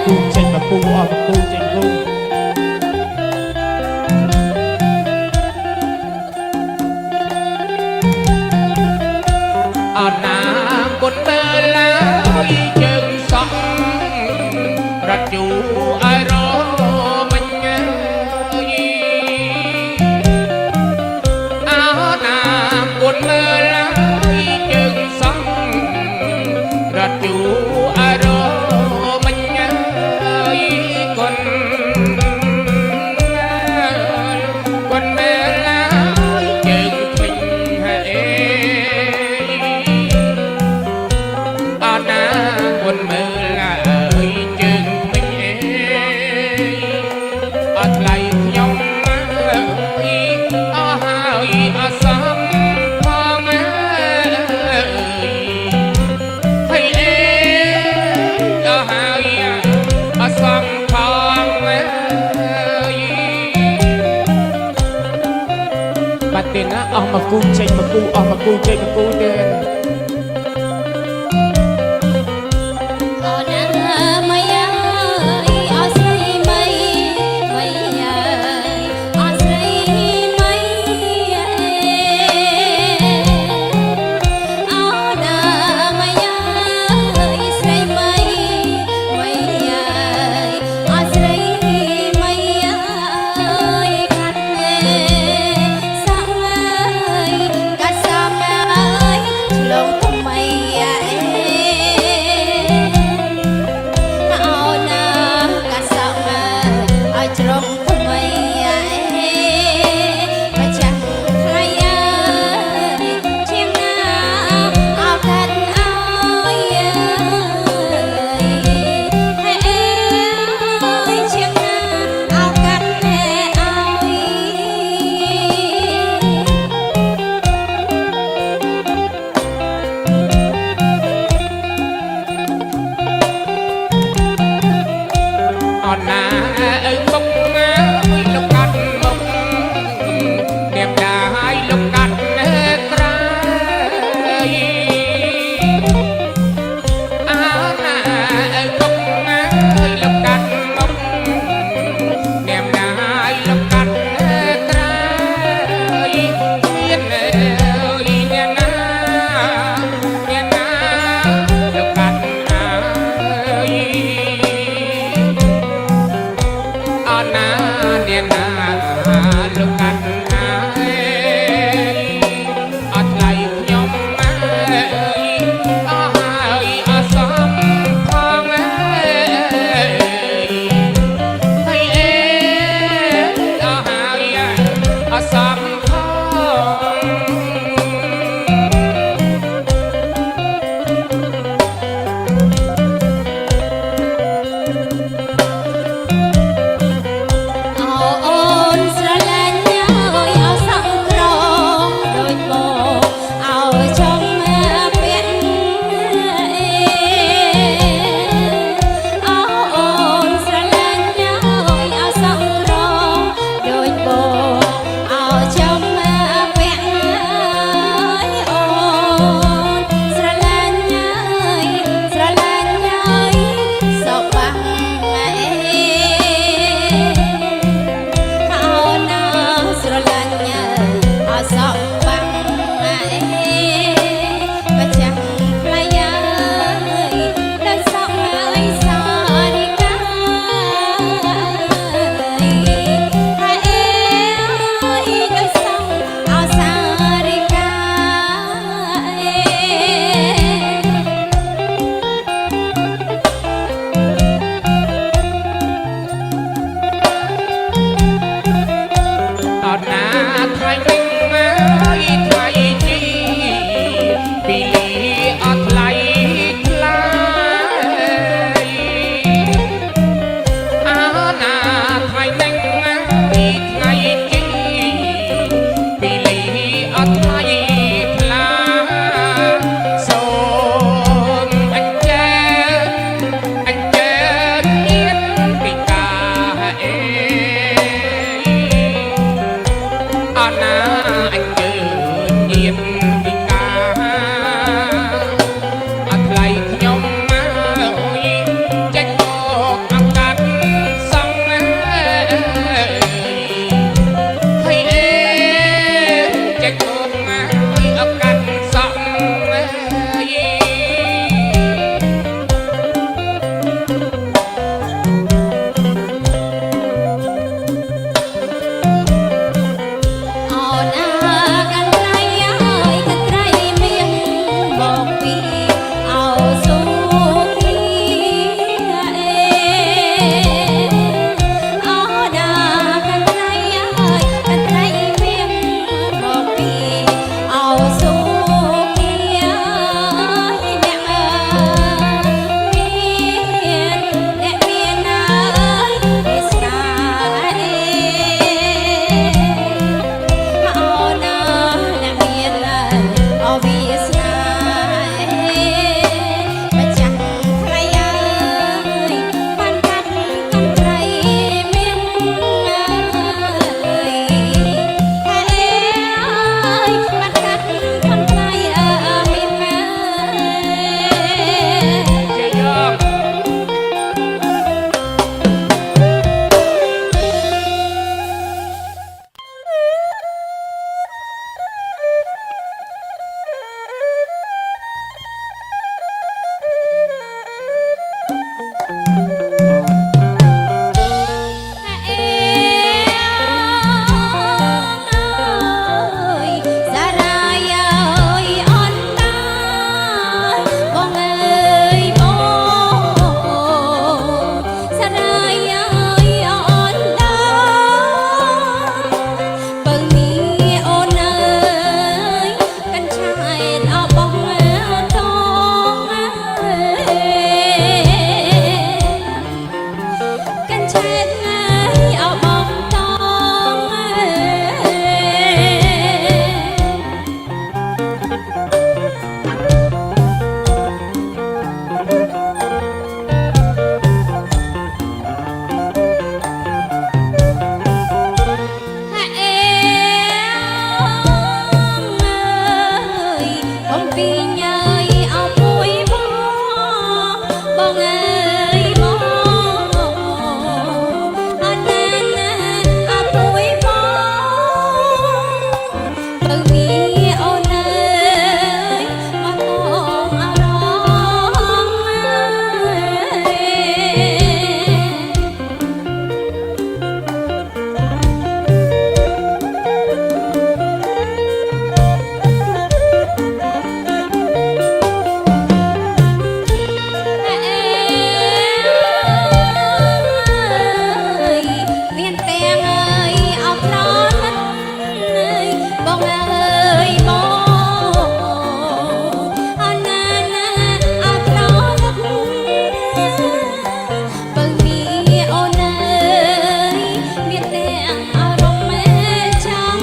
cu chạy mà cu ở mà cu chạy cu ở nam quân bơ lá chân sóng ra chủ ai đó mình ở nam quân bơ lá chân sóng ra chủ ai đó tiền á mà cu chạy mà cu chạy mà cu tiền បងអើយបងអត់ណាណាអពុយបងបើមានអូនអើយមកបងអារម្មណ៍មានទាំងអើយអោក្រណាស់បងអើយបងអណាណាអោក្រណាស់បើមានអូនអើយមានទាំងអារម្មណ៍ចាំ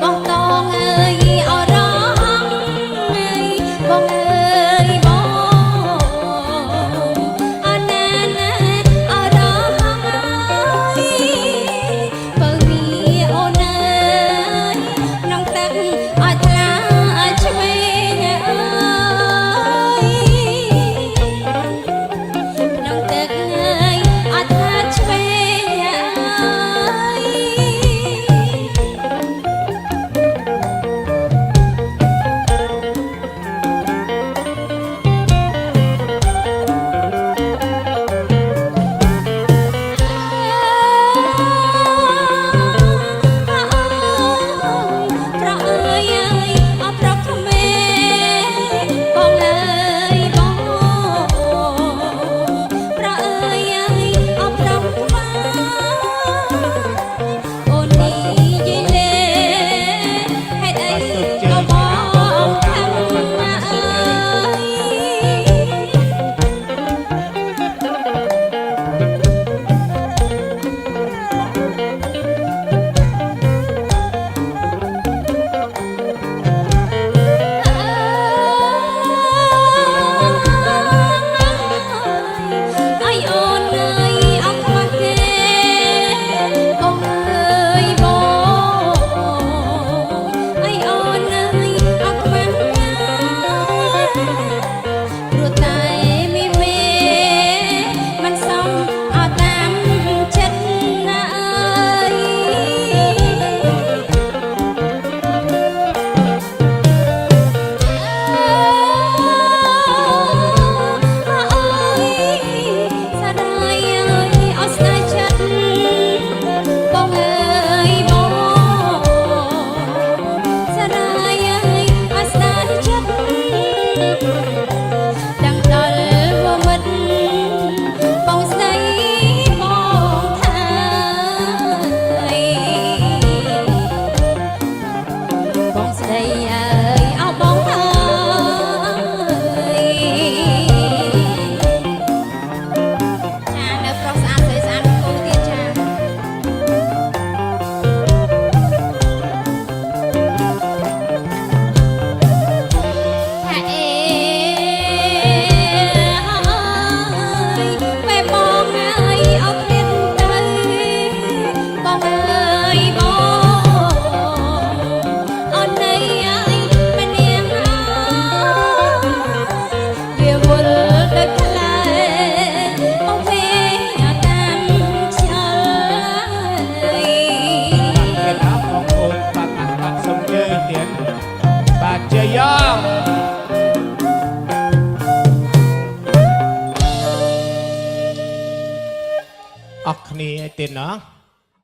បងតងអើយអរំបងអើយបងអណាណាអរំបើមានអូនអើយក្នុងទឹកអត់ថ្លាឆ្វេងអើយក្នុងទឹកអើយអត់ថ្លាឆ្វេងអើយ ប្រអើយអើយអប្រកក្មេបងអើយបងប្រអើយអើយអប្រកក្មេអូននេះយាយលេហេតុអីក៏បងខាងណាអើអើយអូនអើយអត់ខ្វះទេបងអើយបងអើយអូនអើយអត់ខ្វះព្រោះតែមានមេមិនសមអត់តាមចិត្តណាអើយ សារាយអើយអត់ស្នេហ៍ចិត្តបងអើយបងសារាយអើយអត់ស្នេហ៍ចិត្តដឹងដល់វមិត្តបងស្ដីបងថាបងស្ដីអើយអោបងថា ចានៅប្រុសស្អាតស្រីស្អាតគូទៀតចាថាអេពេលបងអើយអត់ទៀតទៅបងអើយបងអូននេះអើយមិននាងអើយវាវល់ដូចខ្លែបងវិញតាមឆ្អើយ เป็นอาของโอนปากอักสมเยเตียนบาดเจยองออกนี่ไอเตียนเนาะ